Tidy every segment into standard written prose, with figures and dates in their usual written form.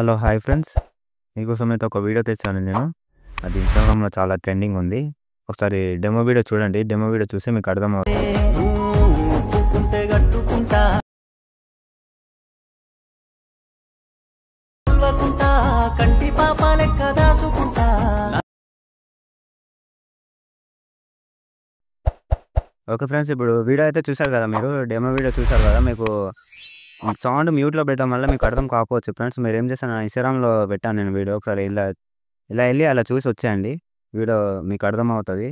Hello hi friends, మీకోసం అయితే ఒక వీడియో తెచ్చాను నేను. అది ఇన్స్టాగ్రామ్లో చాలా ట్రెండింగ్ ఉంది. ఒకసారి డెమో వీడియో చూడండి. డెమో వీడియో చూస్తే మీకు అర్థమవుతుంది. ఓకే ఫ్రెండ్స్, ఇప్పుడు వీడియో అయితే చూసారు కదా, మీరు డెమో వీడియో చూసారు కదా. మీకు సౌండ్ మ్యూట్లో పెట్టడం వల్ల మీకు అర్థం కాకపోవచ్చు ఫ్రెండ్స్. మీరు ఏం చేస్తాను, ఇన్స్టాగ్రామ్లో పెట్టాను నేను వీడియో. ఒకసారి ఇలా ఇలా వెళ్ళి అలా చూసి వచ్చేయండి. వీడియో మీకు అర్థమవుతుంది.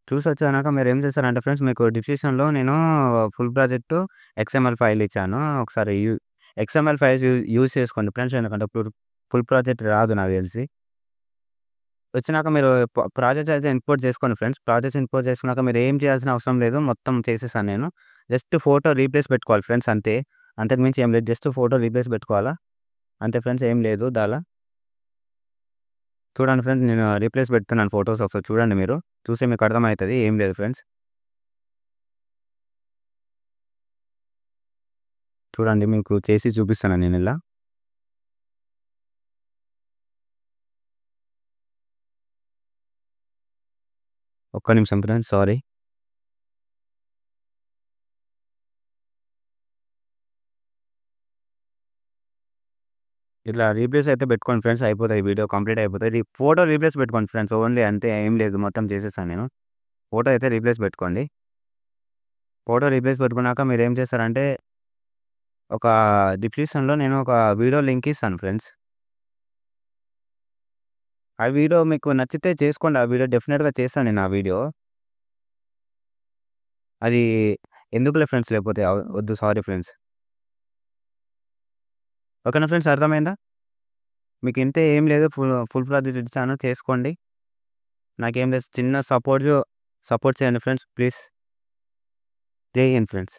చూసి వచ్చాక మీరు ఏం చేస్తారంటే ఫ్రెండ్స్, మీకు డిస్క్రిప్షన్లో నేను ఫుల్ ప్రాజెక్టు XML ఫైల్ ఇచ్చాను. ఒకసారి XML ఫైల్స్ యూజ్ చేసుకోండి ఫ్రెండ్స్. ఎందుకంటే ఫుల్ ప్రాజెక్ట్ రాదు నాకు తెలిసి. వచ్చినాక మీరు ప్రాజెక్ట్ అయితే ఇంపోర్ట్ చేసుకోండి ఫ్రెండ్స్. ప్రాజెక్ట్ ఇంపోర్ట్ చేసుకున్నాక మీరు ఏం చేయాల్సిన అవసరం లేదు, మొత్తం చేసేసాను నేను. జస్ట్ ఫోటో రీప్లేస్ పెట్టుకోవాలి ఫ్రెండ్స్, అంతే. అంతకు మించి ఏం లేదు, జస్ట్ ఫోటో రీప్లేస్ పెట్టుకోవాలా అంతే ఫ్రెండ్స్, ఏం లేదు దాలా. చూడండి ఫ్రెండ్స్, నేను రీప్లేస్ పెడుతున్నాను ఫొటోస్. ఒకసారి చూడండి, మీరు చూస్తే మీకు అర్థమవుతుంది. ఏం లేదు ఫ్రెండ్స్, చూడండి మీకు చేసి చూపిస్తాను నేను ఇలా. ఒక్క నిమిషం ఫ్రెండ్స్, సారీ. ఇట్లా రీప్లేస్ అయితే పెట్టుకోండి ఫ్రెండ్స్, అయిపోతాయి. వీడియో కంప్లీట్ అయిపోతుంది. ఫోటో రీప్లేస్ పెట్టుకోండి ఫ్రెండ్స్, ఓన్లీ అంతే, ఏం లేదు. మొత్తం చేసేసాను నేను. ఫోటో అయితే రీప్లేస్ పెట్టుకోండి. ఫోటో రీప్లేస్ పెట్టుకున్నాక మీరు ఏం చేస్తారంటే, ఒక డిస్క్రిప్షన్లో నేను ఒక వీడియో లింక్ ఇస్తాను ఫ్రెండ్స్. ఆ వీడియో మీకు నచ్చితే చేసుకోండి. ఆ వీడియో డెఫినెట్గా చేస్తాను నేను. ఆ వీడియో అది ఎందుకులే ఫ్రెండ్స్, లేకపోతే వద్దు, సారీ ఫ్రెండ్స్. ఓకేనా ఫ్రెండ్స్, అర్థమైందా? మీకు ఇంతే, ఏం లేదు. ఫుల్ ప్రాజెక్ట్ ఇచ్చాను, చేసుకోండి. నాకేం లేదు, చిన్న సపోర్ట్ చేయండి ఫ్రెండ్స్, ప్లీజ్. జై హింద్ ఫ్రెండ్స్.